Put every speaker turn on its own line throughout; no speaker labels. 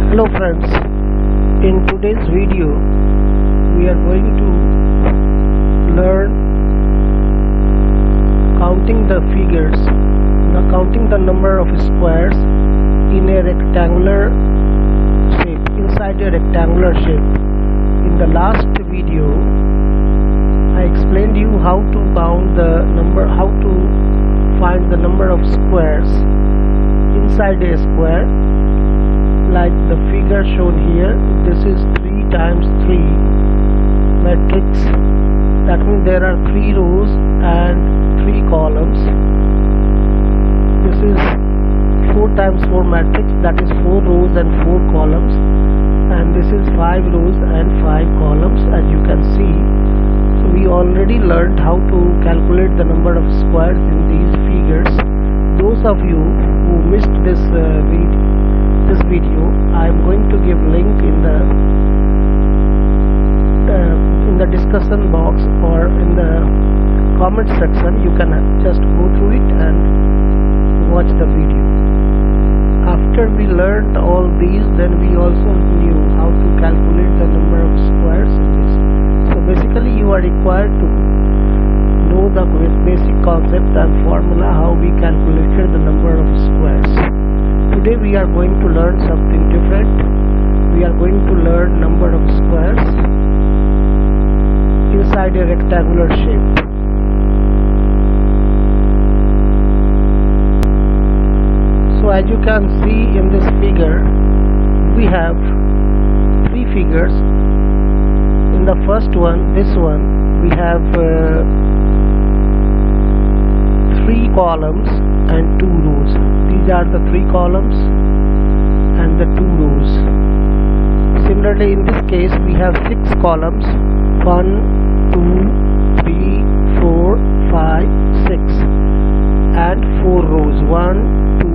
Hello friends, in today's video we are going to learn counting the figures, counting the number of squares in a rectangular shape, inside a rectangular shape. In the last video I explained you how to count the number, how to find the number of squares inside a square. Like the figure shown here, this is 3 times 3 matrix. That means there are 3 rows and 3 columns. This is 4 times 4 matrix, that is 4 rows and 4 columns. And this is 5 rows and 5 columns, as you can see. So we already learned how to calculate the number of squares in these figures. Those of you who missed this video, I am going to give link in the discussion box or in the comment section. You can just go through it and watch the video. After we learned all these, then we also knew how to calculate the number of squares in this. So basically you are required to know the basic concept and formula how we calculated the number of squares. Today we are going to learn something different. We are going to learn number of squares inside a rectangular shape. So as you can see in this figure, we have 3 figures. In the first one, this one, we have 3 columns and 2 rows. These are the 3 columns and the 2 rows. Similarly, in this case we have 6 columns, 1, 2, 3, 4, 5, 6, and 4 rows, 1, 2,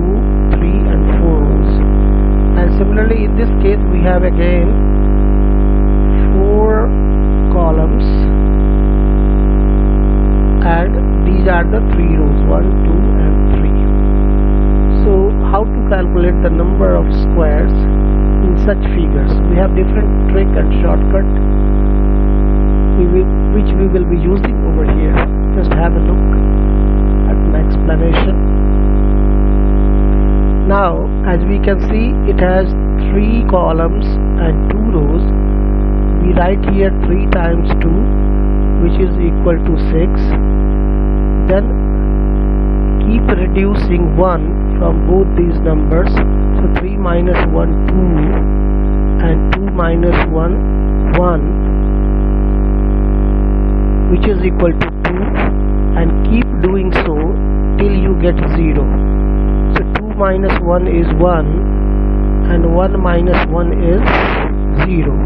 3 and 4 rows. And similarly in this case we have again 4 columns and these are the 3 rows, 1, 2 and 3. So how to calculate the number of squares in such figures? We have different trick and shortcut which we will be using over here. Just have a look at my explanation. Now as we can see, it has 3 columns and 2 rows. We write here 3 times 2, which is equal to 6. Then keep reducing 1 from both these numbers. So 3 minus 1, 2, and 2 minus 1, 1, which is equal to 2, and keep doing so till you get 0. So 2 minus 1 is 1 and 1 minus 1 is 0.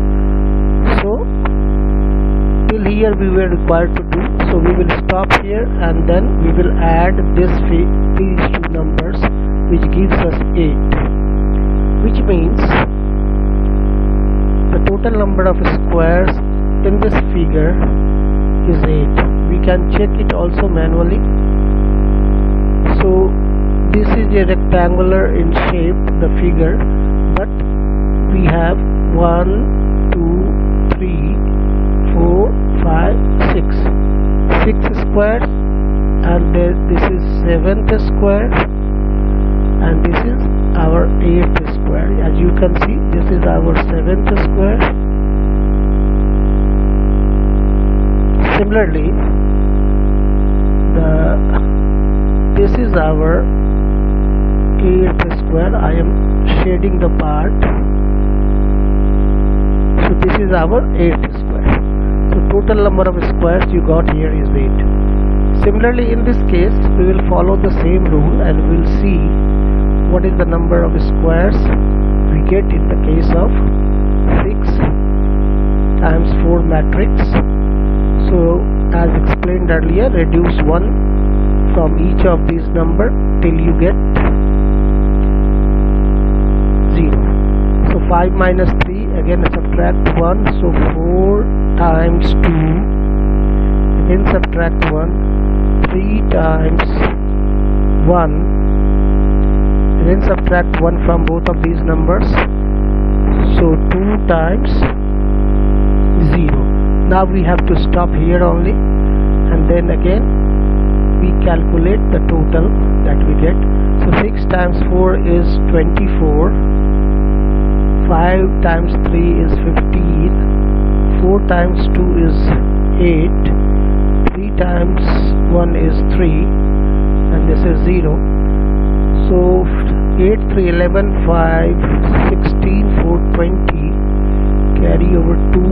So till here we were required to do. So we will stop here and then we will add these 2 numbers, which gives us 8, which means the total number of squares in this figure is 8. We can check it also manually. So this is a rectangular in shape, the figure, but we have 1, 2, 3, 4, 5, 6 squares, and this is 7th square, and this is our 8th square. As you can see, this is our 7th square. Similarly, this is our 8th square. I am shading the part. So this is our 8th square. So total number of squares you got here is 8. Similarly, in this case we will follow the same rule and we will see what is the number of squares we get in the case of 6 times 4 matrix. So as explained earlier, reduce 1 from each of these numbers till you get 0. So 5 minus 3, again subtract 1, so 4 times 2, again subtract 1, 3 times 1, again subtract 1 from both of these numbers, So 2 times 0. Now we have to stop here only, and then again we calculate the total that we get. So 6 times 4 is 24, 5 times 3 is 15, 4 times 2 is 8, 3 times 1 is 3, and this is 0. So 8, 3, 11, 5, 16, 4, 20, carry over 2, 2,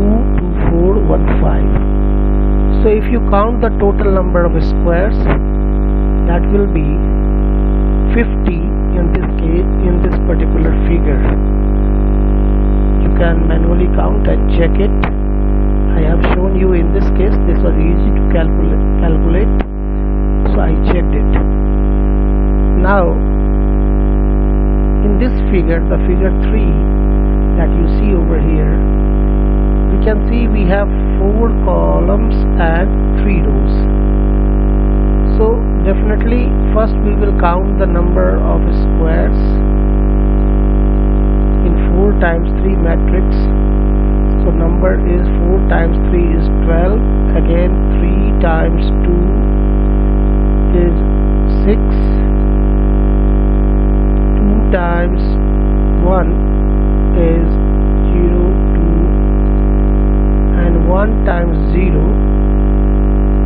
4, 1, 5. So if you count the total number of squares, that will be 50 in this case, in this particular figure. You can manually count and check it. I have shown you in this case. This was easy to calculate, so I checked it. Now in this figure, the figure 3 that you see over here, we can see we have 4 columns and 3 rows. So definitely first we will count the number of squares in 4 times 3 matrix. So number is 4 times 3 is 12, again 3 times 2 is 6, 2 times 1 is 0, 2, and 1 times 0,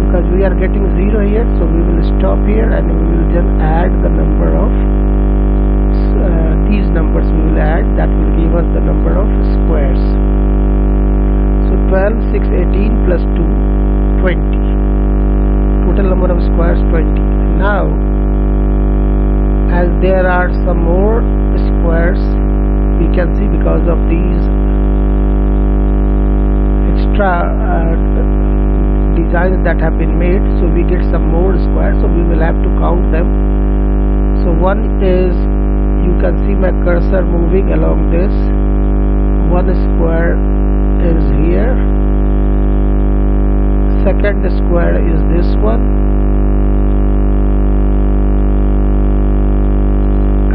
because we are getting 0 here, so we will stop here and we will just add the number of these numbers we will add, that will give us the number of squares. So 12, 6, 18 plus 2, 20. Total number of squares 20. Now as there are some more squares, we can see because of these extra designs that have been made, so we get some more squares, so we will have to count them. So one is, you can see my cursor moving along this. One square is here, second square is this one,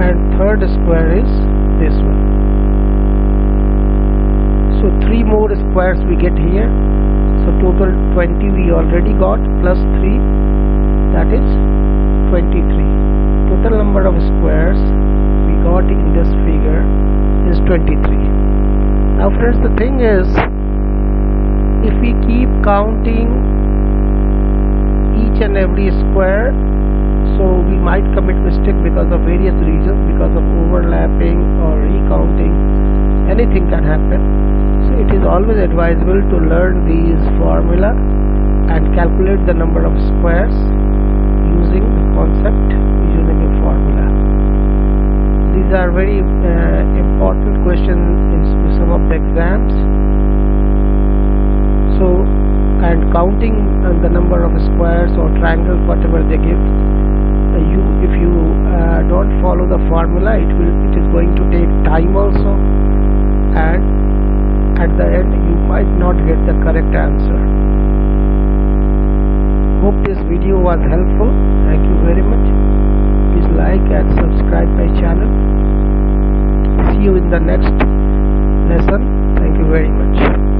and third square is this one. So 3 more squares we get here. So total 20 we already got, plus 3, that is 23. Total number of squares we got in this figure is 23. Now friends, the thing is, if we keep counting each and every square, so we might commit mistake because of various reasons, because of overlapping or recounting. Anything can happen. So it is always advisable to learn these formula and calculate the number of squares using the concept, using a formula. These are very important questions in some of the exams. So, and counting the number of squares or triangles, whatever they give, if you don't follow the formula, it is going to take time also, and at the end you might not get the correct answer. Hope this video was helpful. Thank you very much. Please like and subscribe my channel. See you in the next lesson. Thank you very much.